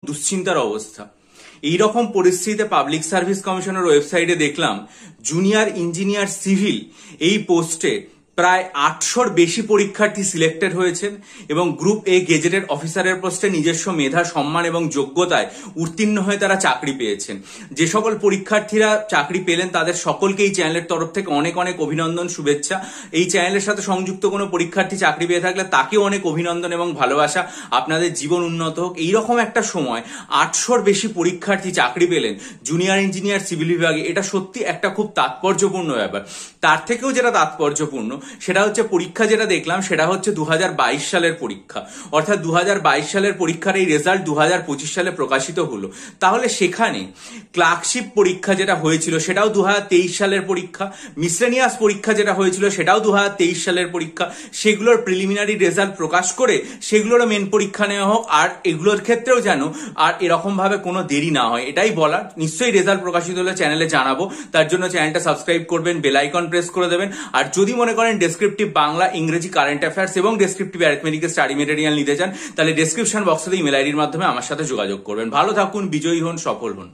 দুশ্চিন্তার অবস্থা। এইরকম পরিস্থিতিতে পাবলিক সার্ভিস কমিশনের ওয়েবসাইটে দেখলাম জুনিয়র ইঞ্জিনিয়ার সিভিল এই পোস্টে প্রায় 800-র বেশি পরীক্ষার্থী সিলেক্টেড হয়েছেন এবং গ্রুপ এ গেজেটেড অফিসারের পোস্টে নিজস্ব মেধা, সম্মান এবং যোগ্যতায় উত্তীর্ণ হয়ে তারা চাকরি পেয়েছেন। যে সকল পরীক্ষার্থীরা চাকরি পেলেন তাদের সকলকে এই চ্যানেলের তরফ থেকে অনেক অনেক অভিনন্দন, শুভেচ্ছা। এই চ্যানেলের সাথে সংযুক্ত কোনো পরীক্ষার্থী চাকরি পেয়ে থাকলে তাকেও অনেক অভিনন্দন এবং ভালোবাসা। আপনাদের জীবন উন্নত হোক। এইরকম একটা সময় 800-র বেশি পরীক্ষার্থী চাকরি পেলেন জুনিয়র ইঞ্জিনিয়ার সিভিল বিভাগে, এটা সত্যি একটা খুব তাৎপর্যপূর্ণ ব্যাপার। তার থেকেও যেটা তাৎপর্যপূর্ণ সেটা হচ্ছে পরীক্ষা যেটা দেখলাম সেটা হচ্ছে 2022 সালের পরীক্ষা, অর্থাৎ 2022 সালের পরীক্ষার এই রেজাল্ট 2025 সালে প্রকাশিত হলো। তাহলে সেখানে ক্লার্কশিপ পরীক্ষা যেটা হয়েছিল সেটাও 2023 সালের পরীক্ষা, মিসলেনিয়াস পরীক্ষা যেটা হয়েছিল সেটাও 2023 সালের পরীক্ষা, সেগুলোর প্রিলিমিনারি রেজাল্ট প্রকাশ করে সেগুলোরও মেন পরীক্ষা নেওয়া হোক। আর এগুলোর ক্ষেত্রেও যেন আর এরকম ভাবে কোনো দেরি না হয়, এটাই বলার। নিশ্চয়ই রেজাল্ট প্রকাশিত হলে চ্যানেলে জানাবো, তার জন্য চ্যানেলটা সাবস্ক্রাইব করবেন, বেল আইকন প্রেস করে দেবেন। আর যদি মনে করেন ডেসক্রিপটিভ বাংলা, ইংরেজি, কারেন্ট অ্যাফেয়ার্স এবং ডেসক্রিপটিভ অ্যারিথমেটিকের স্টাডি মেটেরিয়াল নিতে চান তাহলে ডেসক্রিপশন বক্সে ইমেল আইডির মাধ্যমে আমার সাথে যোগাযোগ করবেন। ভালো থাকুন, বিজয়ী হন, সফল হন।